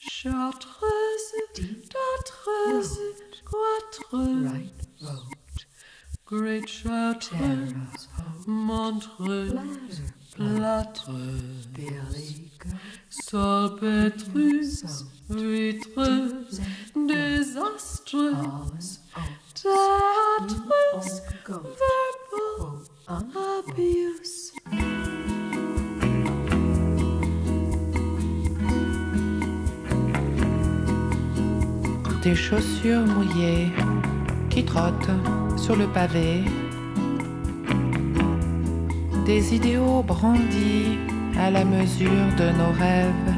Chartreuse, Dartreuse, Coîtreuse, Great Chartreuse, Montreux, Plâtreuse, Salpêtreuse, Vitreuse, Désastreuse, Théâtreuse, Verbal Abuse. Des chaussures mouillées qui trottent sur le pavé, des idéaux brandis à la mesure de nos rêves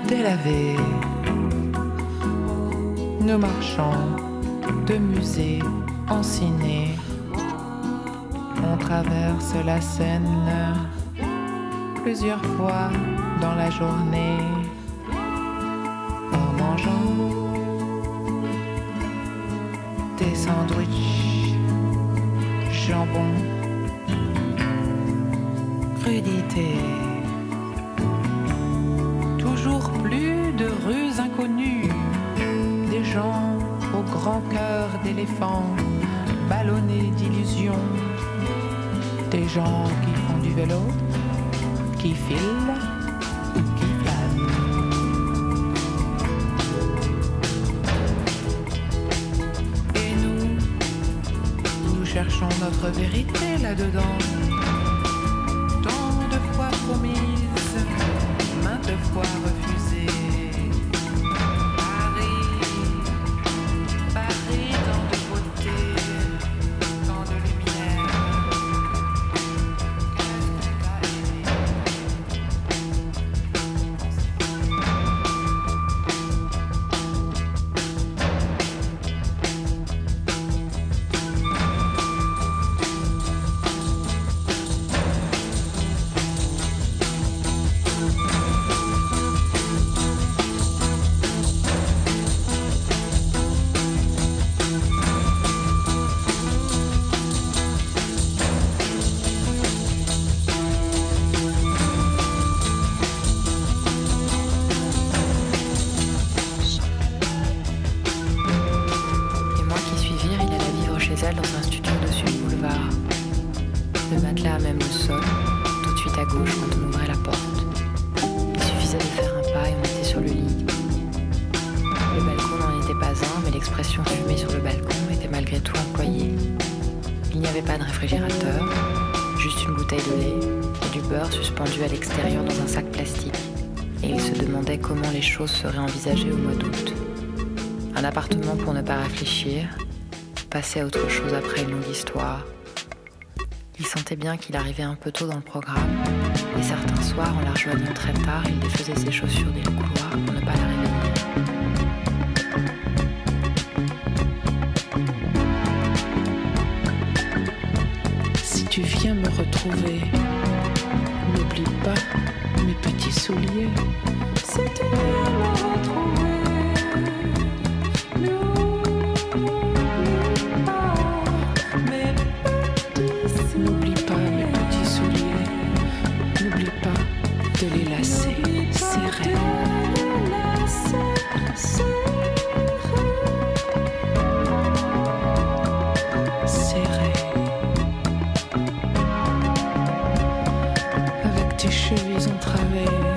délavés. Nous marchons de musée en ciné, on traverse la Seine plusieurs fois dans la journée en mangeant des sandwichs, jambon, crudité. Toujours plus de rues inconnues, des gens au grand cœur d'éléphant, ballonnés d'illusions, des gens qui font du vélo, qui filent, qui flânent. Nous cherchons notre vérité là-dedans, tant de fois promise, maintes fois refusée. Paris, tant de beauté, tant de lumière. Qu'est-ce que t'as aimé? Dans un studio dessus le boulevard. Le matelas à même le sol, tout de suite à gauche quand on ouvrait la porte. Il suffisait de faire un pas et on était sur le lit. Le balcon n'en était pas un, mais l'expression fumée sur le balcon était malgré tout employée. Il n'y avait pas de réfrigérateur, juste une bouteille de lait et du beurre suspendu à l'extérieur dans un sac plastique. Et il se demandait comment les choses seraient envisagées au mois d'août. Un appartement pour ne pas réfléchir, passer à autre chose après une longue histoire. Il sentait bien qu'il arrivait un peu tôt dans le programme, et certains soirs, en la rejoignant très tard, il défaisait ses chaussures dès le couloir pour ne pas la réveiller. Si tu viens me retrouver, n'oublie pas mes petits souliers. Si tu viens me retrouver, N'oublie pas mes petits souliers, n'oublie pas de les lacer, serrer. Serrer. Avec tes chevilles en travers.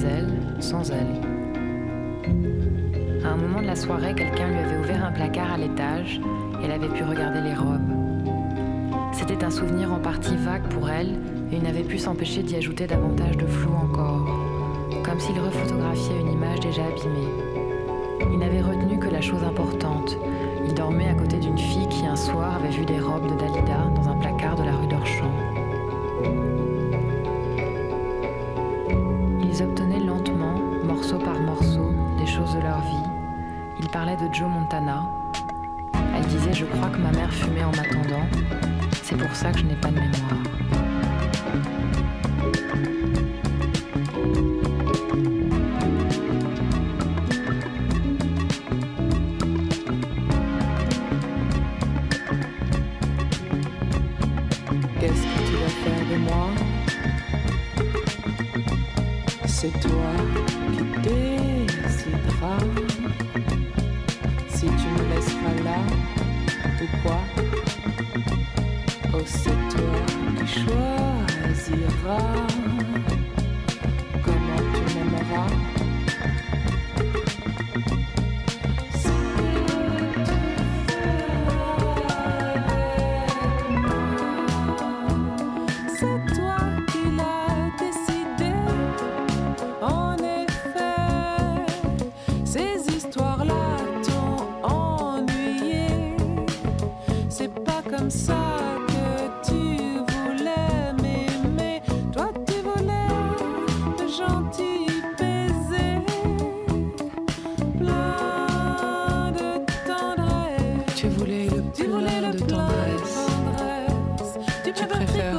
elle, sans elle. À un moment de la soirée, quelqu'un lui avait ouvert un placard à l'étage et elle avait pu regarder les robes. C'était un souvenir en partie vague pour elle et il n'avait pu s'empêcher d'y ajouter davantage de flou encore, comme s'il refotographiait une image déjà abîmée. Il n'avait retenu que la chose importante. Il dormait à côté d'une fille qui un soir avait vu des robes de Dalida dans un placard de la rue d'Orchamps. Ils obtenaient lentement, morceau par morceau, des choses de leur vie. Ils parlaient de Joe Montana. Elle disait « Je crois que ma mère fumait en m'attendant. C'est pour ça que je n'ai pas de mémoire. » Qu'est-ce que tu vas faire de moi? C'est toi qui décideras si tu me laisseras là ou quoi. Oh, c'est toi qui choisiras comment tu m'aimeras.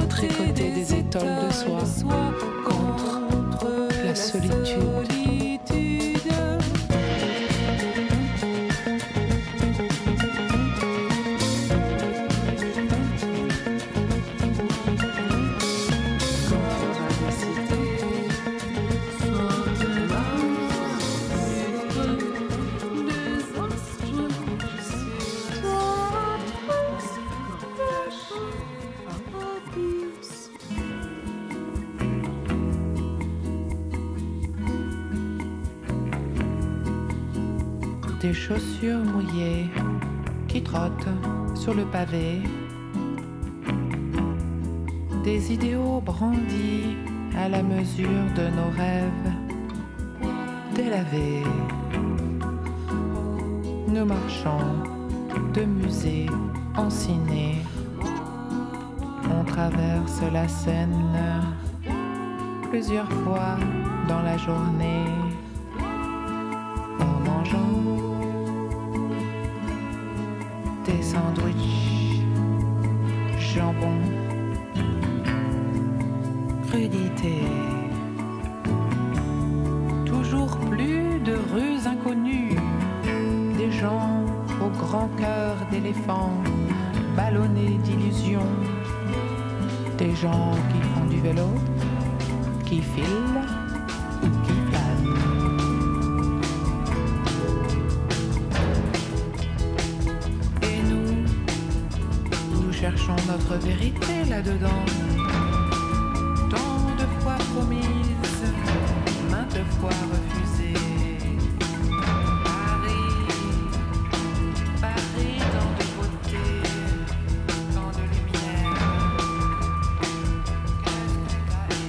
Tricoter des étoiles de soie contre la solitude. Des chaussures mouillées qui trottent sur le pavé, des idéaux brandis à la mesure de nos rêves délavés. Nous marchons de musée en ciné, on traverse la Seine plusieurs fois dans la journée en mangeant des sandwichs, jambon, crudité. Toujours plus de rues inconnues, des gens au grand cœur d'éléphant, ballonnés d'illusions, des gens qui font du vélo, qui filent ou qui flânent. Cherchons notre vérité là-dedans, tant de fois promise, maintes fois refusée. Paris, tant de beauté, tant de lumière. Qu'est-ce que t'as aimé?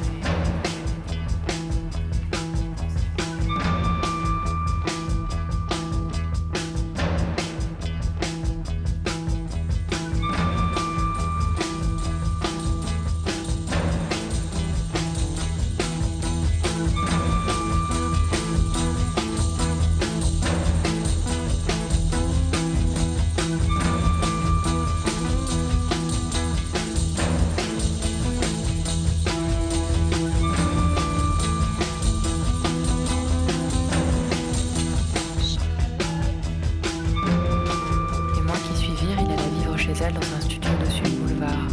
Dans un studio dessus le boulevard.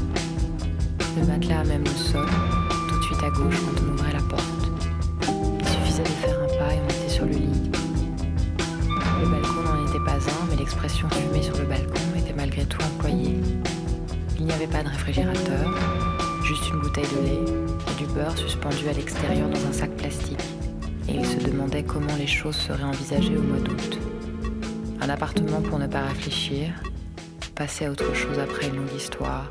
Le matelas à même le sol, tout de suite à gauche quand on ouvrait la porte. Il suffisait de faire un pas et on était sur le lit. Le balcon n'en était pas un, mais l'expression fumée sur le balcon était malgré tout employée. Il n'y avait pas de réfrigérateur, juste une bouteille de lait et du beurre suspendu à l'extérieur dans un sac plastique. et il se demandait comment les choses seraient envisagées au mois d'août. Un appartement pour ne pas réfléchir, passer à autre chose après une longue histoire.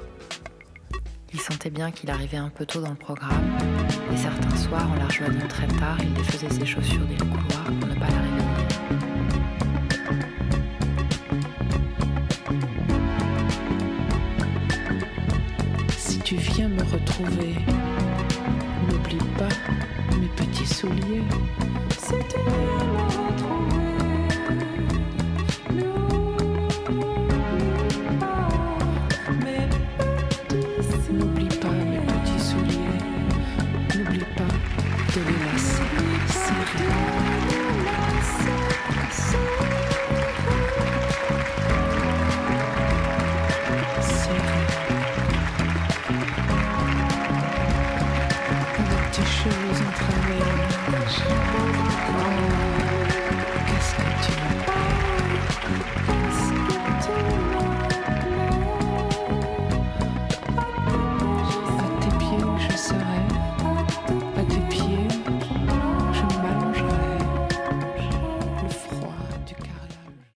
Il sentait bien qu'il arrivait un peu tôt dans le programme, et certains soirs, en la rejoignant très tard, il défaisait ses chaussures dans le couloir pour ne pas la réveiller. Si tu viens me retrouver, n'oublie pas mes petits souliers.